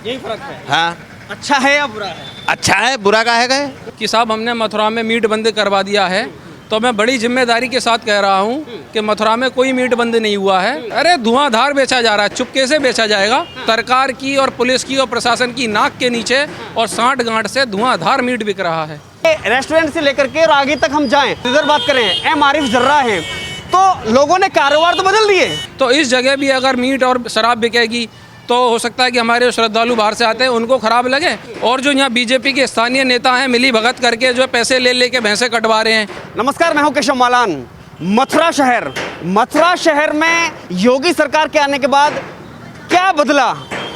यही फर्क है। हाँ, अच्छा है या बुरा है? अच्छा है, बुरा काहे गए। कि साहब हमने मथुरा में मीट बंद करवा दिया है, तो मैं बड़ी जिम्मेदारी के साथ कह रहा हूँ कि मथुरा में कोई मीट बंद नहीं हुआ है। अरे धुआंधार बेचा जा रहा है, चुपके से बेचा जाएगा। सरकार की और पुलिस की और प्रशासन की नाक के नीचे और सांठ गांठ से धुआंधार मीट बिक रहा है। रेस्टोरेंट से लेकर के और आगे तक हम जाएं, इधर बात करें, एम आरिफ जर्रा हैं, तो लोगों ने कारोबार तो बदल दिए। तो इस जगह भी अगर मीट और शराब बिकेगी तो हो सकता है कि हमारे जो श्रद्धालु बाहर से आते हैं उनको खराब लगे, और जो यहाँ बीजेपी के स्थानीय नेता हैं मिली भगत करके जो पैसे ले लेके भैंसे कटवा रहे हैं। नमस्कार, मैं हूं केशव मालान। मथुरा शहर में योगी सरकार के आने के बाद क्या बदला?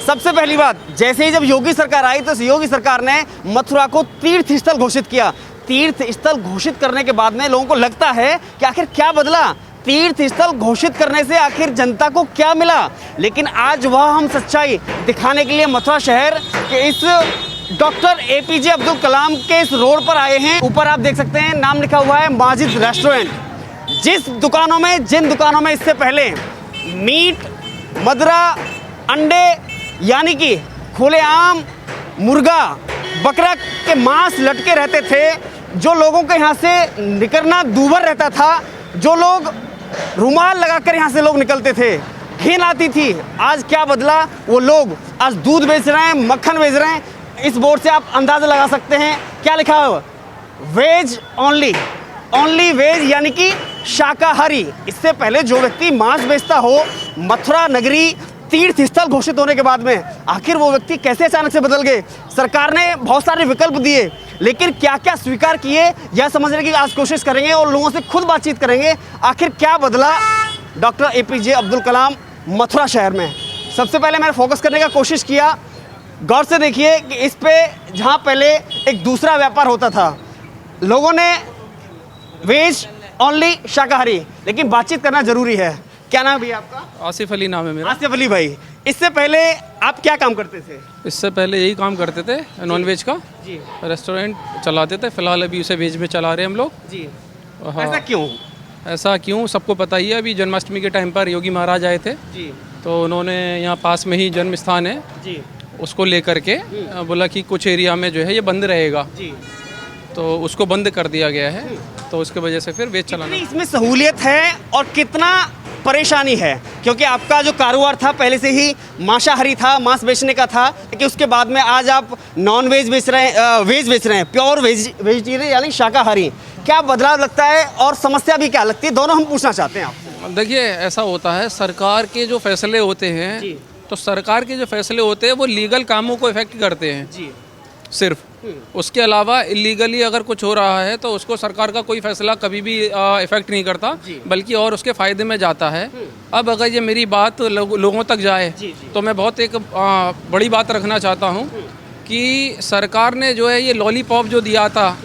सबसे पहली बात, जैसे ही जब योगी सरकार आई तो योगी सरकार ने मथुरा को तीर्थ स्थल घोषित किया। तीर्थ स्थल घोषित करने के बाद में लोगों को लगता है कि आखिर क्या बदला, तीर्थ स्थल घोषित करने से आखिर जनता को क्या मिला। लेकिन आज वह हम सच्चाई दिखाने के लिए मथुरा शहर के इस डॉक्टर एपीजे अब्दुल कलाम के इस रोड पर आए हैं। ऊपर आप देख सकते हैं नाम लिखा हुआ है माजिद रेस्टोरेंट। जिन दुकानों में इससे पहले मीट, मदरा, अंडे यानी कि खुलेआम मुर्गा, बकरा के मांस लटके रहते थे, जो लोगों के यहाँ से निकलना दूभर रहता था, जो लोग रुमाल लगाकर यहाँ से लोग निकलते थे, घिन आती थी, आज क्या बदला? वो लोग आज दूध बेच रहे हैं, मक्खन बेच रहे हैं। इस बोर्ड से आप अंदाज़ा लगा सकते हैं क्या लिखा है, वेज ओनली वेज यानी कि शाकाहारी। इससे पहले जो व्यक्ति मांस बेचता हो, मथुरा नगरी तीर्थ स्थल घोषित होने के बाद में आखिर वो व्यक्ति कैसे अचानक से बदल गए? सरकार ने बहुत सारे विकल्प दिए, लेकिन क्या क्या स्वीकार किए यह समझने की आज कोशिश करेंगे और लोगों से खुद बातचीत करेंगे। आखिर क्या बदला डॉक्टर एपीजे अब्दुल कलाम मथुरा शहर में? सबसे पहले मैंने फोकस करने का कोशिश किया। गौर से देखिए कि इस पे जहाँ पहले एक दूसरा व्यापार होता था, लोगों ने वेज ओनली शाकाहारी, लेकिन बातचीत करना जरूरी है। क्या नाम है भैया आपका? आसिफ अली नाम है मेरा। आसिफ अली भाई, इससे पहले आप क्या काम करते थे? इससे पहले यही काम करते थे, नॉन वेज का जी रेस्टोरेंट चलाते थे। फिलहाल अभी उसे वेज में चला रहे हैं हम लोग। जी। हाँ। ऐसा क्यों सबको पता ही है। अभी जन्माष्टमी के टाइम पर योगी महाराज आए थे, जी तो उन्होंने यहाँ पास में ही जन्म स्थान है, जी उसको लेकर के बोला कि कुछ एरिया में जो है ये बंद रहेगा, जी, तो उसको बंद कर दिया गया है। तो उसके वजह से फिर वेज चलाना। इसमें सहूलियत है और कितना परेशानी है? क्योंकि आपका जो कारोबार था पहले से ही मांसाहारी था, मांस बेचने का था, लेकिन उसके बाद में आज आप नॉन वेज बेच रहे हैं, वेज बेच रहे हैं, प्योर वेजिटेरियन यानी शाकाहारी। क्या बदलाव लगता है और समस्या भी क्या लगती है? दोनों हम पूछना चाहते हैं आपसे। देखिए, ऐसा होता है, सरकार के जो फैसले होते हैं, तो सरकार के जो फैसले होते हैं वो लीगल कामों को इफेक्ट करते हैं जी। सिर्फ। उसके अलावा इलीगली अगर कुछ हो रहा है तो उसको सरकार का कोई फैसला कभी भी इफेक्ट नहीं करता, बल्कि और उसके फ़ायदे में जाता है। अब अगर ये मेरी बात लोगों तक जाए तो मैं बहुत एक बड़ी बात रखना चाहता हूँ कि सरकार ने जो है ये लॉलीपॉप जो दिया था,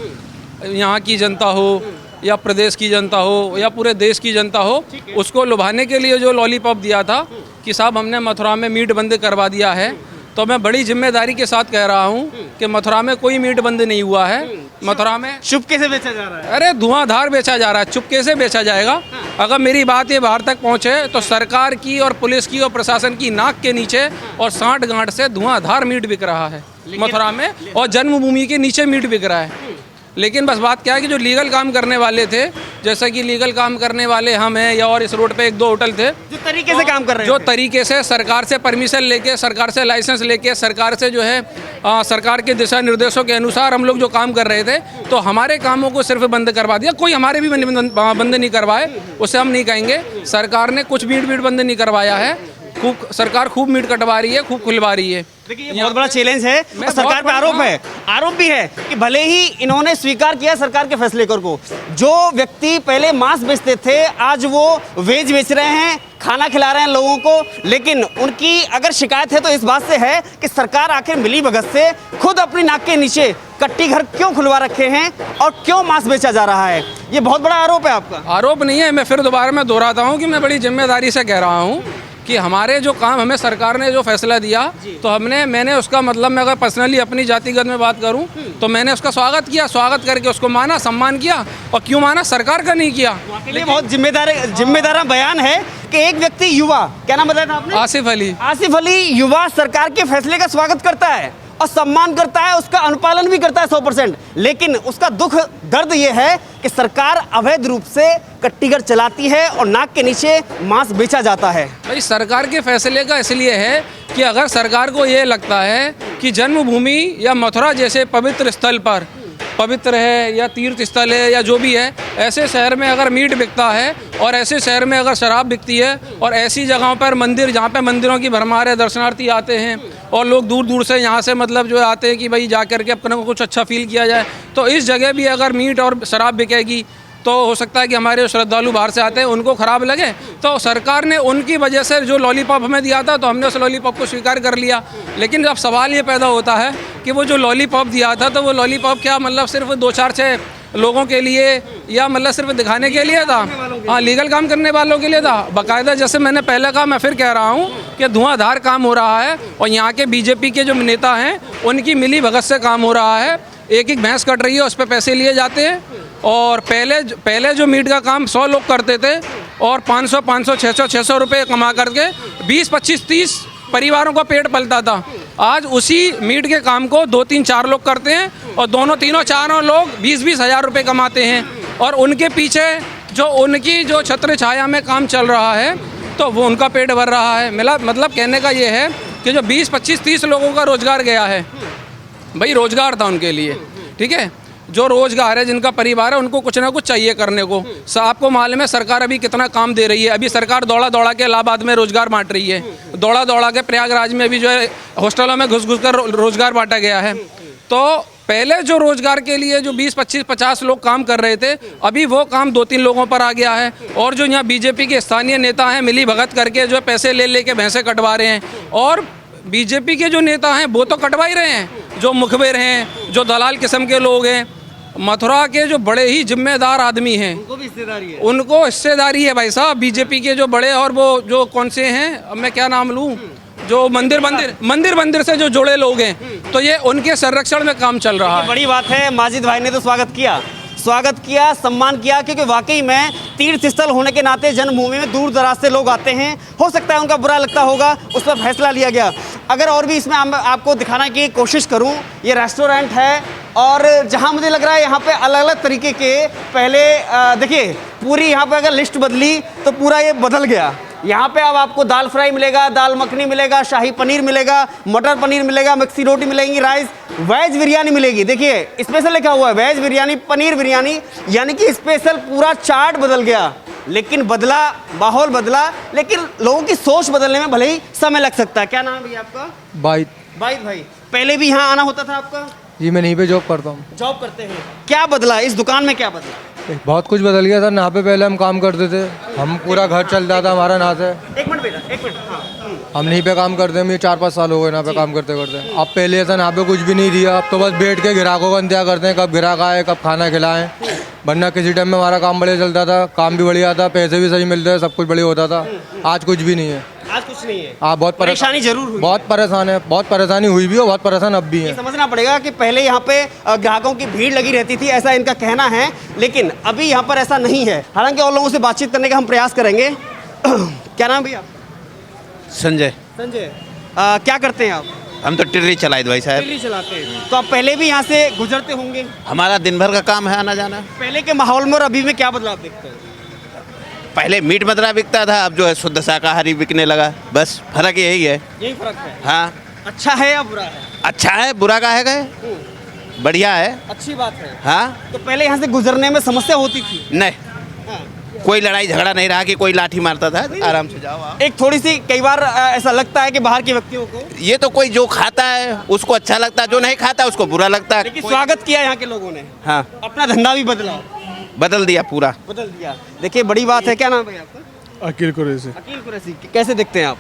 यहाँ की जनता हो या प्रदेश की जनता हो या पूरे देश की जनता हो, उसको लुभाने के लिए जो लॉलीपॉप दिया था कि साहब हमने मथुरा में मीट बंद करवा दिया है, तो मैं बड़ी जिम्मेदारी के साथ कह रहा हूँ कि मथुरा में कोई मीट बंद नहीं हुआ है। मथुरा में चुपके से बेचा जा रहा है। अरे धुआंधार बेचा जा रहा है, चुपके से बेचा जाएगा। अगर मेरी बात ये बाहर तक पहुँचे तो सरकार की और पुलिस की और प्रशासन की नाक के नीचे और सांठ गांठ से धुआंधार मीट बिक रहा है मथुरा में, और जन्मभूमि के नीचे मीट बिक रहा है। लेकिन बस बात क्या है कि जो लीगल काम करने वाले थे, जैसा कि लीगल काम करने वाले हम हैं, या और इस रोड पे एक दो होटल थे जो तरीके से काम कर रहे हैं, जो तरीके से सरकार से परमिशन लेके, सरकार से लाइसेंस लेके, सरकार से जो है सरकार के दिशा निर्देशों के अनुसार हम लोग जो काम कर रहे थे, तो हमारे कामों को सिर्फ बंद करवा दिया। कोई हमारे भी बंद नहीं करवाए, उसे हम नहीं कहेंगे। सरकार ने कुछ मीट बंद नहीं करवाया है। सरकार खूब मीट कटवा रही है, खूब खुलवा रही है। देखिए, ये बहुत बड़ा चैलेंज है और सरकार पे आरोप भी है कि भले ही इन्होंने स्वीकार किया सरकार के फैसले को, जो व्यक्ति पहले मांस बेचते थे आज वो वेज बेच रहे हैं, खाना खिला रहे हैं लोगों को। लेकिन उनकी अगर शिकायत है तो इस बात से है कि सरकार आखिर मिली भगत से खुद अपनी नाक के नीचे कट्टी घर क्यों खुलवा रखे हैं और क्यों मांस बेचा जा रहा है। ये बहुत बड़ा आरोप है आपका। आरोप नहीं है, मैं फिर दोबारा मैं दोहराता हूँ कि मैं बड़ी जिम्मेदारी से कह रहा हूँ कि हमारे जो काम हमें सरकार ने जो फैसला दिया तो मैंने उसका मतलब मैं अगर पर्सनली अपनी जातिगत में बात करूं तो मैंने उसका स्वागत करके उसको माना, सम्मान किया। और क्यों माना? सरकार का नहीं किया। लेकिन बहुत जिम्मेदार बयान है कि एक व्यक्ति युवा, क्या नाम बताया था आपने? आसिफ अली युवा सरकार के फैसले का स्वागत करता है और सम्मान करता है, उसका अनुपालन भी करता है 100%। लेकिन उसका दुख दर्द ये है कि सरकार अवैध रूप से कट्टीगर चलाती है और नाक के नीचे मांस बेचा जाता है। भाई सरकार के फैसले का इसलिए है कि अगर सरकार को ये लगता है कि जन्मभूमि या मथुरा जैसे पवित्र स्थल पर, पवित्र है या तीर्थ स्थल है या जो भी है, ऐसे शहर में अगर मीट बिकता है और ऐसे शहर में अगर शराब बिकती है और ऐसी जगहों पर मंदिर, जहाँ पे मंदिरों की भरमार है, दर्शनार्थी आते हैं और लोग दूर दूर से यहाँ से मतलब जो आते हैं कि भाई जा कर के अपने को कुछ अच्छा फील किया जाए, तो इस जगह भी अगर मीट और शराब बिकेगी तो हो सकता है कि हमारे श्रद्धालु बाहर से आते हैं उनको ख़राब लगे। तो सरकार ने उनकी वजह से जो लॉलीपॉप हमें दिया था तो हमने उस लॉलीपॉप को स्वीकार कर लिया। लेकिन अब सवाल ये पैदा होता है कि वो जो लॉलीपॉप दिया था तो वो लॉलीपॉप क्या मतलब सिर्फ 2-4-6 लोगों के लिए या मतलब सिर्फ दिखाने के लिए था? हाँ, लीगल काम करने वालों के लिए था। बाकायदा जैसे मैंने पहले कहा, मैं फिर कह रहा हूँ कि धुआंधार काम हो रहा है और यहाँ के बीजेपी के जो नेता हैं उनकी मिली भगत से काम हो रहा है। एक भैंस कट रही है, उस पर पैसे लिए जाते हैं। और पहले जो मीट का काम 100 लोग करते थे और 500 600 रुपये कमा करके 20 25 30 परिवारों का पेट पलता था। आज उसी मीट के काम को 2-3-4 लोग करते हैं और दोनों तीनों चारों लोग 20-20 हज़ार रुपये कमाते हैं। और उनके पीछे जो उनकी जो छत्र छाया में काम चल रहा है तो वो उनका पेट भर रहा है। मतलब कहने का ये है कि जो 20 25 30 लोगों का रोज़गार गया है, भाई रोज़गार था उनके लिए, ठीक है। जो रोज़गार है, जिनका परिवार है, उनको कुछ ना कुछ चाहिए करने को। आपको मालूम है सरकार अभी कितना काम दे रही है। अभी सरकार दौड़ा के इलाहाबाद में रोज़गार बांट रही है, दौड़ा के प्रयागराज में भी जो है हॉस्टलों में घुस कर रोज़गार बांटा गया है। तो पहले जो रोज़गार के लिए जो 20 25 50 लोग काम कर रहे थे, अभी वो काम 2-3 लोगों पर आ गया है। और जो यहाँ बीजेपी के स्थानीय नेता हैं मिली भगत करके जो पैसे ले के भैंसे कटवा रहे हैं। और बीजेपी के जो नेता हैं वो तो कटवा ही रहे हैं, जो मुखबिर हैं, जो दलाल किस्म के लोग हैं। मथुरा के जो बड़े ही जिम्मेदार आदमी हैं उनको हिस्सेदारी है भाई साहब। बीजेपी के जो बड़े और वो जो कौन से हैं, अब मैं क्या नाम लूँ, जो मंदिर से जो जुड़े लोग हैं, तो ये उनके संरक्षण में काम चल रहा है। बड़ी बात है। माजिद भाई ने तो स्वागत किया, सम्मान किया, क्योंकि वाकई में तीर्थ स्थल होने के नाते जन्मभूमि में दूर दराज से लोग आते हैं। हो सकता है उनका बुरा लगता होगा, उस पर फैसला लिया गया। अगर और भी इसमें आपको दिखाने की कोशिश करूं, ये रेस्टोरेंट है और जहां मुझे लग रहा है यहाँ पे अलग अलग तरीके के पहले देखिए पूरी यहाँ पे अगर लिस्ट बदली तो पूरा ये बदल गया। यहाँ पे अब आपको दाल फ्राई मिलेगा, दाल मखनी मिलेगा, शाही पनीर मिलेगा, मटर पनीर मिलेगा, मिक्सी रोटी मिलेंगी, राइस, वेज बिरयानी मिलेगी। देखिए स्पेशल लिखा हुआ है वेज बिरयानी, पनीर बिरयानी, यानी कि स्पेशल पूरा चार्ट बदल गया। लेकिन बदला, माहौल बदला, लेकिन लोगों की सोच बदलने में भले ही समय लग सकता है। क्या नाम है भैया आपका? बाइट भाई, पहले भी यहाँ आना होता था आपका? जी, मैं यहीं पे जॉब करता हूँ। जॉब करते हैं। क्या बदला इस दुकान में, क्या बदला? बहुत कुछ बदल गया सर। यहाँ पे पहले हम काम करते थे, हम पूरा घर चलता था हमारा यहाँ से। एक मिनट बेटा, एक मिनट। हाँ। हम यहीं पे काम करते हैं, मुझे 4-5 साल हो गए यहाँ पे काम करते करते। अब पहले ऐसा यहाँ पे कुछ भी नहीं दिया, अब तो बस बैठ के ग्राहकों का इंतजार करते हैं कब ग्राहक आए, कब खाना खिलाएं। वरना किसी टाइम में हमारा काम बढ़िया चलता था, काम भी बढ़िया था, पैसे भी सही मिलते थे, सब कुछ बढ़िया होता था। आज कुछ भी नहीं है। आज कुछ नहीं है। हाँ, बहुत परेशानी जरूर हुई। बहुत परेशान है, बहुत परेशानी हुई भी और बहुत परेशान अब भी है। समझना पड़ेगा कि पहले यहाँ पे ग्राहकों की भीड़ लगी रहती थी, ऐसा इनका कहना है, लेकिन अभी यहाँ पर ऐसा नहीं है। हालांकि और लोगों से बातचीत करने का हम प्रयास करेंगे। क्या नाम भैया? संजय। क्या करते हैं आप? हम तो टिर्री चलाए भाई साहब। टिर्री चलाते हैं। तो आप पहले भी यहाँ से गुजरते होंगे? हमारा दिन भर का काम है आना जाना। पहले के माहौल में और अभी में क्या बदलाव देखते हैं? पहले मीट मदरा बिकता था, अब जो है शुद्ध शाकाहारी बिकने लगा, बस फर्क यही है। यही फर्क है। हाँ। अच्छा है या बुरा है? अच्छा है, बुरा का है, बढ़िया है, अच्छी बात है। हाँ। तो पहले यहाँ से गुजरने में समस्या होती थी? नहीं, हाँ। कोई लड़ाई झगड़ा नहीं रहा कि कोई लाठी मारता था, आराम से जाओ आप। एक थोड़ी सी कई बार ऐसा लगता है कि बाहर के व्यक्तियों को ये तो कोई जो खाता है उसको अच्छा लगता है, जो नहीं खाता उसको बुरा लगता है। लेकिन स्वागत किया यहाँ के लोगों ने। हाँ, अपना धंधा भी बदल दिया, पूरा बदल दिया। देखिए बड़ी बात है। क्या नाम है आपका? अकील कुरैशी। अकील कुरैशी। कैसे देखते हैं आप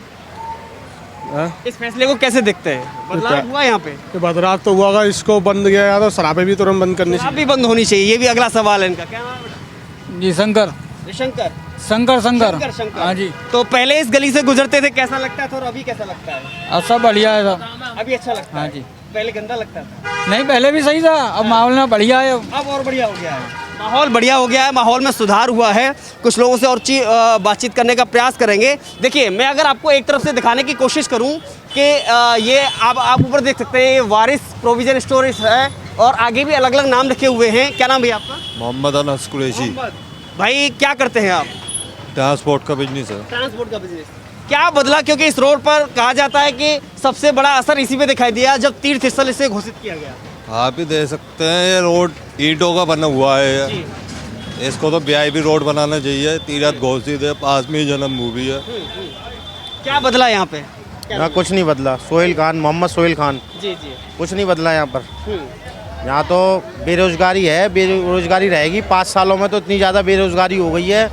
इस फैसले को, कैसे देखते हैं? बदलाव हुआ यहाँ पे? बदलाव तो हुआ, इसको बंद किया तो शराबें भी तुरंत बंद करनी चाहिए। भी बंद होनी चाहिए, ये भी अगला सवाल है इनका। क्या नाम है? जी शंकर। शंकर शंकर शंकर शंकर शंकर हाँ जी। तो पहले इस गली से गुजरते थे, कैसा लगता था और अभी कैसा लगता है? अब सब बढ़िया है सब। अभी अच्छा लगता हाँ है। जी। पहले गंदा लगता था, नहीं पहले भी सही था, अब माहौल ना बढ़िया है अब। अब और बढ़िया हो गया है। माहौल बढ़िया हो गया है, माहौल में सुधार हुआ है। कुछ लोगों से और बातचीत करने का प्रयास करेंगे। देखिए, मैं अगर आपको एक तरफ से दिखाने की कोशिश करूं कि ये आप ऊपर देख सकते हैं, ये वारिस प्रोविजन स्टोर है और आगे भी अलग अलग नाम रखे हुए हैं। क्या नाम भैया आपका? मोहम्मद अनस कुरैशी। भाई क्या करते हैं आप? ट्रांसपोर्ट का बिजनेस है। ट्रांसपोर्ट का बिजनेस। क्या बदला, क्योंकि इस रोड पर कहा जाता है कि सबसे बड़ा असर इसी पे दिखाई दिया जब तीर्थ स्थल इसे घोषित किया गया। आप ही दे सकते हैं, ये रोड ईंटों का बना हुआ है। जी। इसको तो वीआईपी रोड बनाना चाहिए। तीरथ घोषित है, पास में ही जन्मभूमि है। क्या बदला यहाँ पे? यहाँ कुछ नहीं बदला। सोहेल खान, मोहम्मद सोहेल खान, जी जी। कुछ नहीं बदला यहाँ पर। यहाँ तो बेरोजगारी है, बेरोजगारी रहेगी। 5 सालों में तो इतनी ज़्यादा बेरोजगारी हो गई है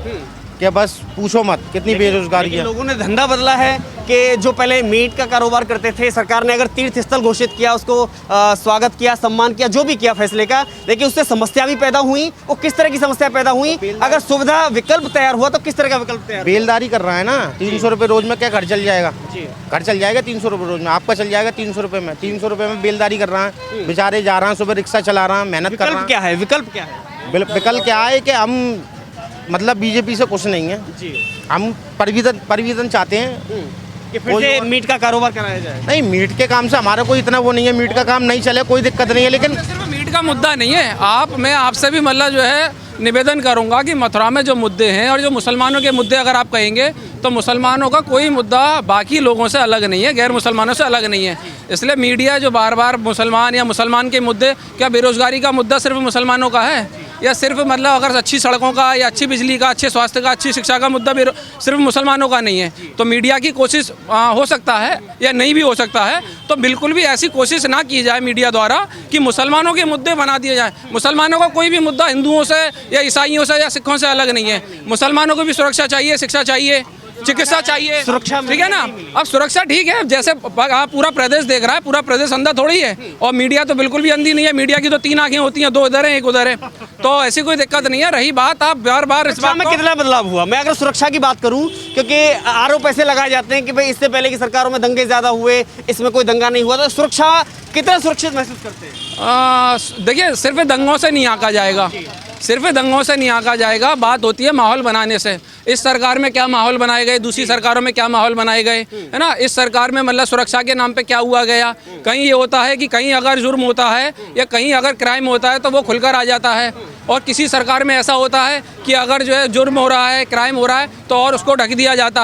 कि बस पूछो मत कितनी बेरोजगारी लेकिन है। लोगों ने धंधा बदला है कि जो पहले मीट का कारोबार करते थे, सरकार ने अगर तीर्थ स्थल घोषित किया, उसको स्वागत किया, सम्मान किया, जो भी किया फैसले का, लेकिन उससे समस्या भी पैदा हुई। वो किस तरह की समस्या पैदा हुई? अगर सुविधा विकल्प तैयार हुआ तो किस तरह का विकल्प तैयार? बेलदारी कर रहा है ना। 300 रुपये रोज में क्या घर चल जाएगा? जी। घर चल जाएगा 300 रुपये रोज में। आपका चल जाएगा 300 रुपये में। 300 रुपये में बेलदारी कर रहा है। बेचारे जा रहा है, सुबह रिक्शा चला रहा है, मेहनत कर रहा विकल्प क्या है? विकल्प क्या है? है। विकल्प क्या है कि हम मतलब बीजेपी से कुछ नहीं है। जी। हम परिवर्तन चाहते हैं कि फिर से मीट का कारोबार कराया जाए। नहीं, मीट के काम से हमारा कोई इतना वो नहीं है। मीट का काम नहीं चले कोई दिक्कत नहीं है, लेकिन सिर्फ मीट का मुद्दा नहीं है। मैं आपसे भी मतलब जो है निवेदन करूंगा कि मथुरा में जो मुद्दे हैं और जो मुसलमानों के मुद्दे अगर आप कहेंगे तो मुसलमानों का कोई मुद्दा बाकी लोगों से अलग नहीं है, गैर मुसलमानों से अलग नहीं है। इसलिए मीडिया जो बार बार मुसलमान या मुसलमान के मुद्दे, क्या बेरोजगारी का मुद्दा सिर्फ मुसलमानों का है? या सिर्फ मतलब अगर अच्छी सड़कों का या अच्छी बिजली का, अच्छे स्वास्थ्य का, अच्छी शिक्षा का मुद्दा भी सिर्फ मुसलमानों का नहीं है? तो मीडिया की कोशिश हो सकता है या नहीं भी हो सकता है, तो बिल्कुल भी ऐसी कोशिश ना की जाए मीडिया द्वारा कि मुसलमानों के मुद्दे बना दिए जाए। मुसलमानों का कोई भी मुद्दा हिंदुओं से या ईसाइयों से या सिखों से अलग नहीं है। मुसलमानों को भी सुरक्षा चाहिए, शिक्षा चाहिए, चिकित्सा चाहिए, सुरक्षा ठीक है ना। अब सुरक्षा ठीक है, जैसे पूरा प्रदेश देख रहा है, पूरा प्रदेश अंधा थोड़ी है। और मीडिया तो बिल्कुल भी अंधी नहीं है। मीडिया की तो 3 आंखें होती हैं, 2 इधर हैं, 1 उधर है, तो ऐसी कोई दिक्कत नहीं है। रही बात, आप बार बार इस बात में को कितना बदलाव हुआ? मैं अगर सुरक्षा की बात करूं, क्योंकि आरोप ऐसे लगाए जाते हैं कि भाई इससे पहले की सरकारों में दंगे ज्यादा हुए, इसमें कोई दंगा नहीं हुआ, तो सुरक्षा कितना सुरक्षित महसूस करते हैं? देखिए, सिर्फ दंगों से नहीं आंका जाएगा, सिर्फ दंगों से नहीं आंका जाएगा। बात होती है माहौल बनाने से। इस सरकार में क्या माहौल बनाए गए, दूसरी सरकारों में क्या माहौल बनाए गए, है ना। इस सरकार में मतलब सुरक्षा के नाम पे क्या हुआ गया? कहीं ये होता है कि कहीं अगर जुर्म होता है या कहीं अगर क्राइम होता है तो वो खुलकर आ जाता है, और किसी सरकार में ऐसा होता है कि अगर जो है जुर्म हो रहा है, क्राइम हो रहा है, तो और उसको ढक दिया जाता है।